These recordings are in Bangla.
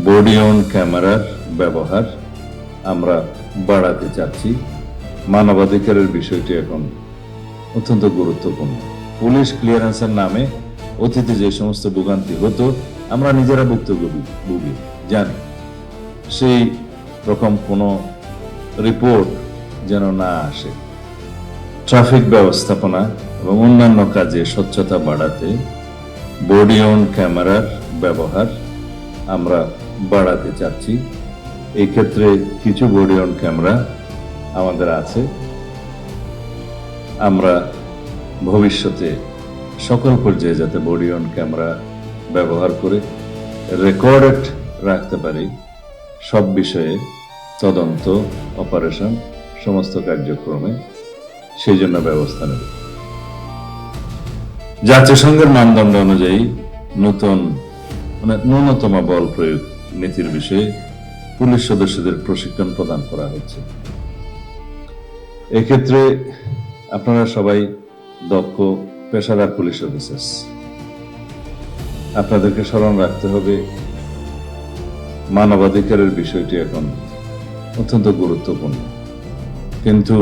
বডি অন ক্যামেরার ব্যবহার আমরা বাড়াতে চাচ্ছি। মানবাধিকারের বিষয়টি এখন অত্যন্ত গুরুত্বপূর্ণ। পুলিশ ক্লিয়ারেন্সের নামে অতীতে যে সমস্ত ভোগান্তি হতো আমরা নিজেরা ভুক্তভোগী জানি, সেই রকম কোনো রিপোর্ট যেন না আসে। ট্রাফিক ব্যবস্থাপনা এবং অন্যান্য কাজে স্বচ্ছতা বাড়াতে বডি অন ক্যামেরার ব্যবহার আমরা বাড়াতে চাচ্ছি। এই ক্ষেত্রে কিছু বডি অন ক্যামেরা আমাদের আছে। আমরা ভবিষ্যতে সকল পর্যায়ে যাতে বডি অন ক্যামেরা ব্যবহার করে রেকর্ডেড রাখতে পারি সব বিষয়ে, তদন্ত, অপারেশন, সমস্ত কার্যক্রমে, সেই জন্য ব্যবস্থা নেব। জাতিসংঘের মানদণ্ড অনুযায়ী ন্যূনতম বল প্রয়োগ নীতির বিষয়ে পুলিশ সদস্যদের প্রশিক্ষণ প্রদান করা হচ্ছে। এক্ষেত্রে আপনারা সবাই দক্ষ পেশাদার পুলিশ অফিসার। আপনাদেরকে স্মরণ রাখতে হবে মানবাধিকারের বিষয়টি এখন অত্যন্ত গুরুত্বপূর্ণ। কিন্তু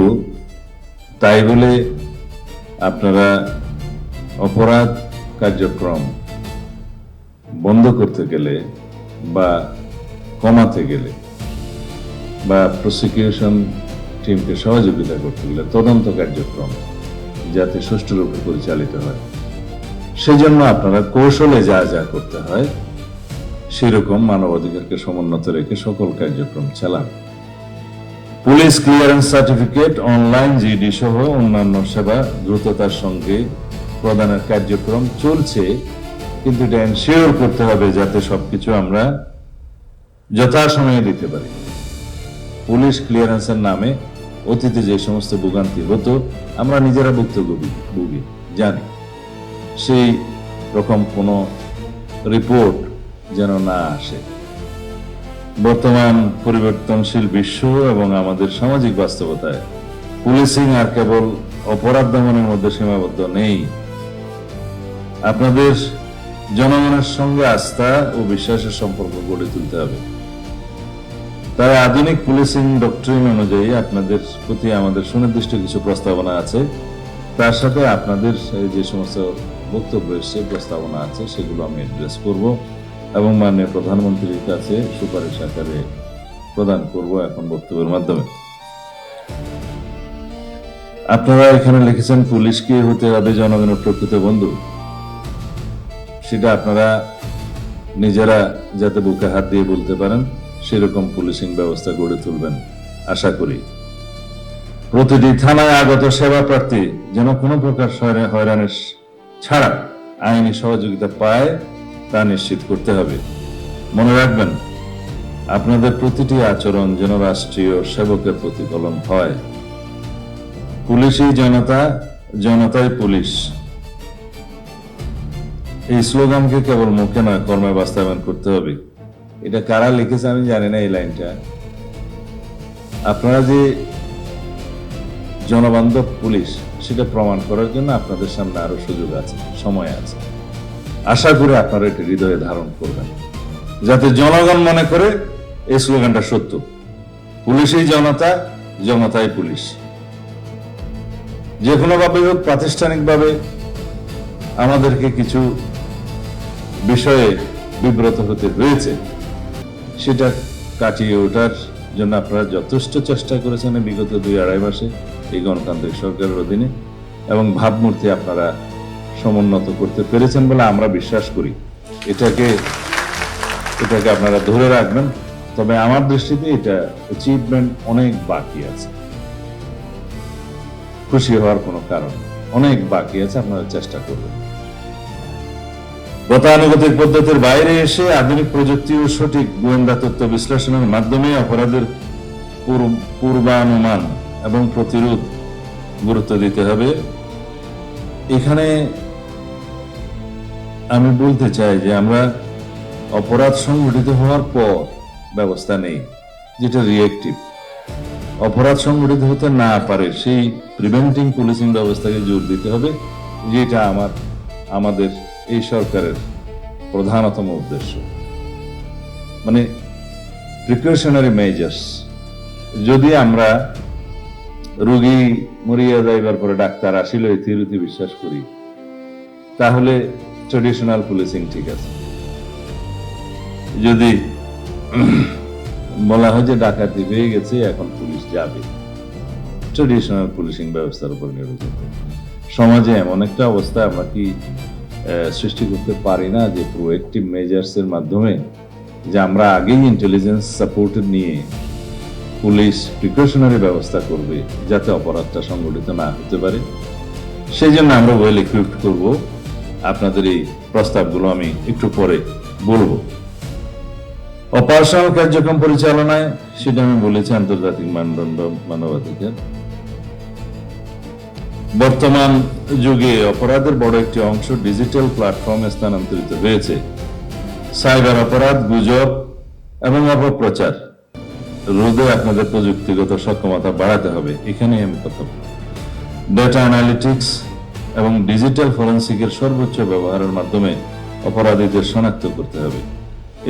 তাই বলে আপনারা অপরাধ কার্যক্রম বন্ধ করতে গেলে বা কমাতে গেলে বা প্রসিকিউশন টিমকে সহযোগিতা করতে গেলে তদন্ত কার্যক্রম যাতে সুষ্ঠুরূপে পরিচালিত হয়, সেজন্য আপনারা কৌশলে যা যা করতে হয় সেরকম মানবাধিকারকে সমুন্নত রেখে সকল কার্যক্রম চালান। Police clearance certificate, online GD সহ অন্যান্য সেবা দ্রুততার সঙ্গে প্রদানের কার্যক্রম চলছে, কিন্তু এটা এনশিওর করতে হবে যাতে সবকিছু আমরা যথাসময়ে দিতে পারি। পুলিশ ক্লিয়ারেন্সের নামে অতীতে যে সমস্ত ভোগান্তি হতো আমরা নিজেরা ভুক্তভোগী জানি, সেই রকম কোনো রিপোর্ট যেন না আসে। বর্তমান পরিবর্তনশীল বিশ্ব এবং আমাদের সামাজিক বাস্তবতায় পুলিশিং আর কেবল অপরাধ দমনের মধ্যে সীমাবদ্ধ নেই। আপনাদের জনগণের সঙ্গে আস্থা ও বিশ্বাসের সম্পর্ক গড়ে তুলতে হবে। তাই আধুনিক পুলিশিং ডক্ট্রিন অনুযায়ী আপনাদের প্রতি আমাদের সুনির্দিষ্ট কিছু প্রস্তাবনা আছে। তার সাথে আপনাদের যে সমস্ত বক্তব্য এসছে, প্রস্তাবনা আছে, সেগুলো আমি অ্যাড্রেস করব এবং মাননীয় প্রধানমন্ত্রীর কাছে সুপারিশ আকারে প্রদান করব এখন বক্তব্যের মাধ্যমে। আপনারা এখানে লিখেছেন পুলিশকে হতে হবে জনগণের প্রকৃত বন্ধু। সেটা আপনারা নিজেরা যাতে বুকে হাত দিয়ে বলতে পারেন সেরকম পুলিশিং ব্যবস্থা গড়ে তুলবেন আশা করি। প্রতিটি থানায় আগত সেবা প্রার্থী যেন কোনো প্রকার হয়রানির ছাড়া আইনি সহযোগিতা পায় তা নিশ্চিত করতে হবে। মনে রাখবেন, আপনাদের প্রতিটি আচরণ যেন রাষ্ট্রীয় সেবকের প্রতিফলন হয়। পুলিশই জনতা, জনতাই পুলিশ, এই স্লোগানকে কেবল মুখে নয় কর্মে বাস্তবায়ন করতে হবে। এটা কারা লিখেছে আমি জানি না এই লাইনটা। আপনারা যে জনবান্ধব পুলিশ সেটা প্রমাণ করার জন্য আপনাদের সামনে আরো সুযোগ আছে, সময় আছে। আশা করি আপনারা এটি হৃদয়ে ধারণ করবেন, যাতে জনগণ মনে করে এই স্লোগানটা সত্য। পুলিশই জনতা, জনতাই পুলিশ। যে কোনো ভাবে হোক প্রাতিষ্ঠানিকভাবে আমাদেরকে কিছু বিষয়ে বিব্রত হতে হয়েছে, সেটা কাটিয়ে ওঠার জন্য আপনারা যথেষ্ট চেষ্টা করেছেন বিগত 2-2.5 মাসে এই গণতান্ত্রিক সরকারের অধীনে, এবং ভাবমূর্তি আপনারা সমুন্নত করতে পেরেছেন বলে আমরা বিশ্বাস করি। এটাকে আপনারা ধরে রাখবেন। তবে আমার দৃষ্টিতে এটা অ্যাচিভমেন্ট অনেক বাকি আছে, খুশি হওয়ার কোনো কারণ অনেক বাকি আছে। আপনারা চেষ্টা করবেন গতানুগতিক পদ্ধতির বাইরে এসে আধুনিক প্রযুক্তি ও সঠিক গোয়েন্দা তথ্য বিশ্লেষণের মাধ্যমে অপরাধের পূর্বানুমান এবং প্রতিরোধ গুরুত্ব দিতে হবে। এখানে আমি বলতে চাই যে আমরা অপরাধ সংঘটিত হওয়ার পর ব্যবস্থা নেই, যেটা রিয়েক্টিভ। অপরাধ সংঘটিত হতে না পারে সেই প্রিভেন্টিং পুলিশিং ব্যবস্থাকে জোর দিতে হবে, যেটা আমাদের এই সরকারের প্রধানতম উদ্দেশ্য। মানে প্রিকশনারি মেজার্স। যদি আমরা রোগী মরিয়া যাইবার পরে ডাক্তার আসিল এই থিওরিতে বিশ্বাস করি, তাহলে ট্রেডিশনাল পুলিশিং ঠিক আছে। যদি বলা হয় যে ডাকাতি হয়ে গেছে এখন পুলিশ যাবে, ট্রেডিশনাল পুলিশিং ব্যবস্থার উপর নির্ভর করতে সমাজে এমন একটা অবস্থা আমরা কি সৃষ্টি করতে পারি না যে প্রোঅ্যাক্টিভ মেজার্স এর মাধ্যমে যে আমরা আগেই ইন্টেলিজেন্স সাপোর্ট নিয়ে পুলিশ প্রিকশনারি ব্যবস্থা করবে যাতে অপরাধটা সংগঠিত না হতে পারে। সেই জন্য আমরা ওয়েল ইকুইপড করব। আপনাদের এই প্রস্তাবগুলো আমি একটু পরে বলবো। অপারেশনাল কার্যক্রম পরিচালনায় সেটা আমি বলেছি আন্তর্জাতিক মানদণ্ড মানবাধিকার। বর্তমান যুগে অপরাধের বড় একটি অংশ ডিজিটাল প্ল্যাটফর্মে স্থানান্তরিত হয়েছে। সাইবার অপরাধ, গুজব এবং অপপ্রচার রোধে আপনাদের প্রযুক্তিগত সক্ষমতা বাড়াতে হবে। এখানে আমি কথা বলি। ডেটা অ্যানালিটিক্স এবং ডিজিটাল ফরেনসিকের সর্বোচ্চ ব্যবহারের মাধ্যমে অপরাধীদের শনাক্ত করতে হবে।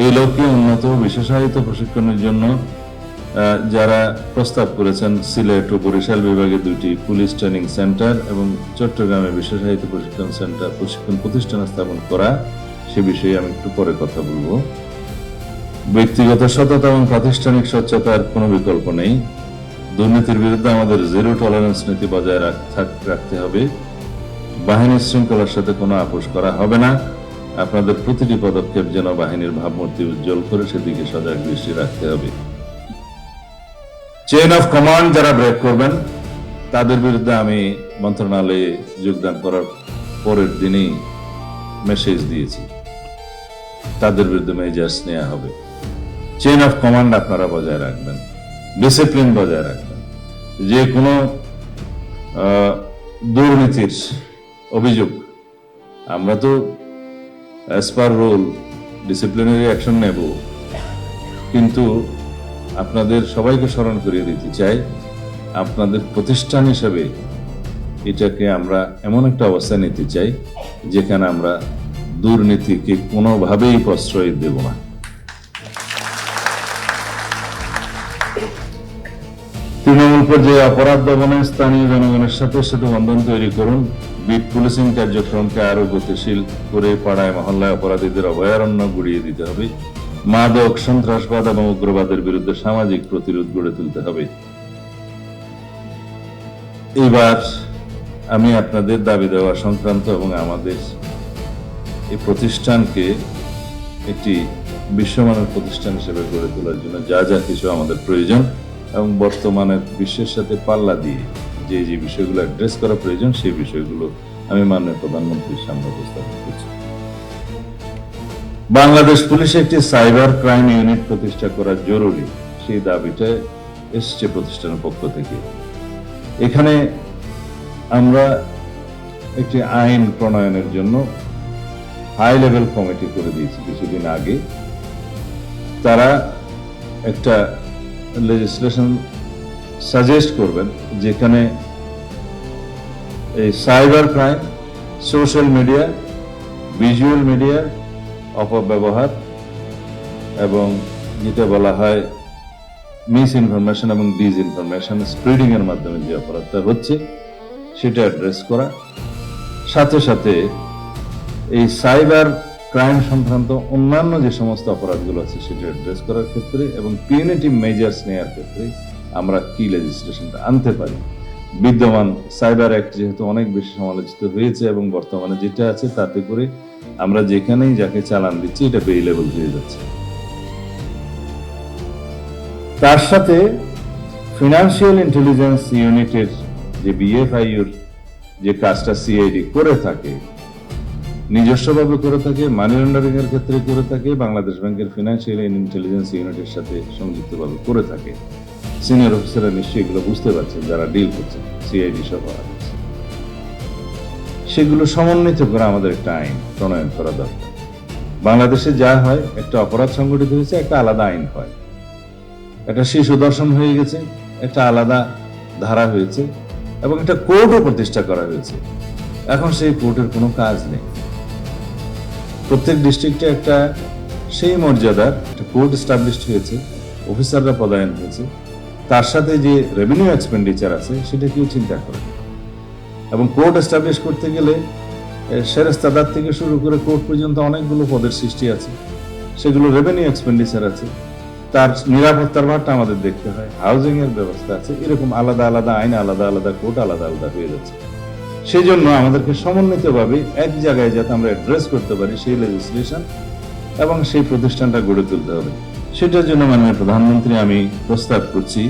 এই লক্ষ্যে উন্নত বিশেষায়িত প্রশিক্ষণের জন্য যারা প্রস্তাব করেছেন সিলেট ও বরিশাল বিভাগে 2টি পুলিশ ট্রেনিং সেন্টার এবং চট্টগ্রামে বিশেষায়িত প্রশিক্ষণ প্রতিষ্ঠান স্থাপন করা, সে বিষয়ে আমি একটু পরে কথা বলবো। ব্যক্তিগত সততা এবং প্রাতিষ্ঠানিক স্বচ্ছতার কোনো বিকল্প নেই। দুর্নীতির বিরুদ্ধে আমাদের জিরো টলারেন্স নীতি বজায় রাখতে হবে। বাহিনীর শৃঙ্খলার সাথে কোনো আপোষ করা হবে না। আপনাদের প্রতিটি পদক্ষেপ যেন বাহিনীর ভাবমূর্তি উজ্জ্বল করে সেদিকে সজাগ দৃষ্টি রাখতে হবে। চেইন অফ কমান্ড যারা ব্রেক করবেন তাদের বিরুদ্ধে আমি মন্ত্রণালয়ে যোগদান করার পরের দিনই মেসেজ দিয়েছি, তাদের বিরুদ্ধে মেজার্স নেওয়া হবে। চেইন অফ কমান্ড আপনারা বজায় রাখবেন, ডিসিপ্লিন বজায় রাখবেন। যে কোনো দুর্নীতির অভিযোগ আমরা তো as per rule disciplinary action নেব, কিন্তু আপনাদের সবাইকে স্মরণ করিয়ে দিতে চাই আপনাদের প্রতিষ্ঠান হিসেবে এটাকে আমরা এমন একটা অবস্থা নিতে চাই যেখানে আমরা দুর্নীতিকে কোনোভাবেই প্রশ্রয় দেব না। তৃণমূল পর্যায়ে অপরাধ দমনে স্থানীয় জনগণের সাথে বন্ধন তৈরি করুন। বিট পুলিশিং কার্যক্রমকে আরো গতিশীল করে পাড়ায় মহল্লায় অপরাধীদের অভয়ারণ্য গুড়িয়ে দিতে হবে। মাদক, সন্ত্রাসবাদ এবং উগ্রবাদের বিরুদ্ধে সামাজিক প্রতিরোধ গড়ে তুলতে হবে। এবার আমি আপনাদের দাবি দেওয়া সংক্রান্ত এবং আমাদের এই প্রতিষ্ঠানকে একটি বিশ্বমানের প্রতিষ্ঠান হিসেবে গড়ে তোলার জন্য যা যা কিছু আমাদের প্রয়োজন এবং বর্তমানের বিশ্বের সাথে পাল্লা দিয়ে যে যে বিষয়গুলো অ্যাড্রেস করা প্রয়োজন সেই বিষয়গুলো আমি মাননীয় প্রধানমন্ত্রীর সামনে উপস্থাপন করছি। বাংলাদেশ পুলিশে একটি সাইবার ক্রাইম ইউনিট প্রতিষ্ঠা করা জরুরি, সেই দাবিটা এসছে প্রতিষ্ঠানের পক্ষ থেকে। এখানে আমরা একটি আইন প্রণয়নের জন্য হাই লেভেল কমিটি করে দিয়েছি কিছুদিন আগে। তারা একটা লেজিসলেশন সাজেস্ট করবেন যেখানে এই cyber crime, social media, visual media অপব্যবহার এবং যেটা বলা হয় মিস ইনফরমেশন এবং ডিসইনফরমেশন স্প্রেডিং এর মাধ্যমে যে অপরাধটা হচ্ছে সেটা অ্যাড্রেস করা, সাথে সাথে এই সাইবার ক্রাইম সংক্রান্ত অন্যান্য যে সমস্ত অপরাধগুলো আছে সেটা অ্যাড্রেস করার ক্ষেত্রে এবং পিউনিটিভ মেজার্স নেওয়ার ক্ষেত্রে আমরা কি লেজিসলেশনটা আনতে পারি। বিদ্যমান সাইবার অ্যাক্ট যেহেতু অনেক বেশি সমালোচিত হয়েছে এবং বর্তমানে যেটা আছে তাতে করে আমরা যেখানেই যাকে চালান দিচ্ছি এটা বেইলেবল হয়ে যাচ্ছে। তার সাথে ফিনান্সিয়াল ইন্টেলিজেন্স ইউনিটের যে বিএফআইউর যে কাজটা সিআইডি করে থাকে, নিজস্বভাবে করে থাকে, মানি লন্ডারিং এর ক্ষেত্রে করে থাকে, বাংলাদেশ ব্যাংকের ফিনান্সিয়াল ইন্টেলিজেন্স ইউনিটের সাথে সংযুক্তভাবে করে থাকে। সিনিয়র অফিসাররা নিশ্চয়ই এগুলো বুঝতে পারছেন যারা ডিল করছেন সিআইডি সহ। সেগুলো সমন্বিত করে আমাদের একটা আইন প্রণয়ন করা দরকার। বাংলাদেশে যা হয়, একটা অপরাধ সংগঠিত হয়েছে, একটা আলাদা আইন হয়। একটা শিশু দর্শন হয়ে গেছে, একটা আলাদা ধারা হয়েছে এবং একটা কোর্টও প্রতিষ্ঠা করা হয়েছে। এখন সেই কোর্টের কোনো কাজ নেই। প্রত্যেক ডিস্ট্রিক্টে একটা সেই মর্যাদার একটা কোড এস্টাবলিশড হয়েছে, অফিসাররা পদায়ন হয়েছে, তার সাথে যে রেভিনিউ এক্সপেন্ডিচার আছে সেটা কেউ চিন্তা করে না। এবং কোর্ট এস্টাবলিশ করতে গেলে সেরেস্তাদার থেকে শুরু করে কোর্ট পর্যন্ত অনেকগুলো পদের সৃষ্টি আছে, সেগুলো রেভিনিউ এক্সপেন্ডিচার আছে, তার নিরাপত্তার ভারটা আমাদের দেখতে হয়, হাউজিং এর ব্যবস্থা আছে, এরকম আলাদা আলাদা আইন, আলাদা আলাদা কোর্ট, আলাদা আলাদা হয়ে যাচ্ছে। সেই জন্য আমাদেরকে সমন্বিতভাবে এক জায়গায় যাতে আমরা অ্যাড্রেস করতে পারি সেই লেজিসলেশন এবং সেই প্রতিষ্ঠানটা গড়ে তুলতে হবে। সেটার জন্য মাননীয় প্রধানমন্ত্রী আমি প্রস্তাব করছি,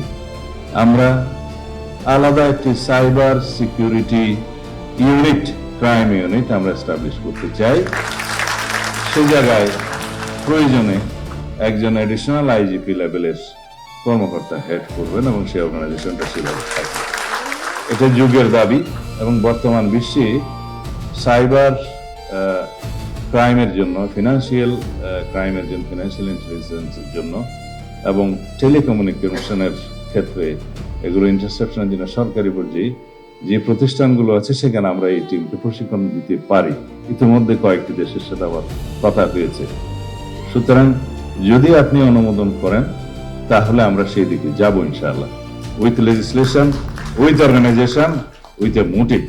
আমরা আলাদা একটি cyber security unit, crime unit আমরা এস্টাবলিশ করতে চাই। সেই জায়গায় প্রয়োজনে একজন অ্যাডিশনাল আইজিপি লেভেলের কর্মকর্তা হেড করবেন এবং সেই অর্গানাইজেশনটা সেভাবে থাকবে। এটা যুগের দাবি এবং বর্তমান বিশ্বে সাইবার ক্রাইমের জন্য, ফিনান্সিয়াল ক্রাইমের জন্য, ফিনান্সিয়াল ইন্টেলিজেন্সের জন্য এবং টেলিকমিউনিকেশনের ক্ষেত্রে এগুলো ইন্টারসেপশনের জন্য সরকারি পর্যায়ে যে প্রতিষ্ঠানগুলো আছে সেখানে আমরা এই টিমকে প্রশিক্ষণ দিতে পারি। ইতিমধ্যে কয়েকটি দেশের সাথে আবার কথা হয়েছে। সুতরাং যদি আপনি অনুমোদন করেন তাহলে আমরা সেই দিকে যাব ইনশাআল্লাহ, with legislation, with organisation, with a motive.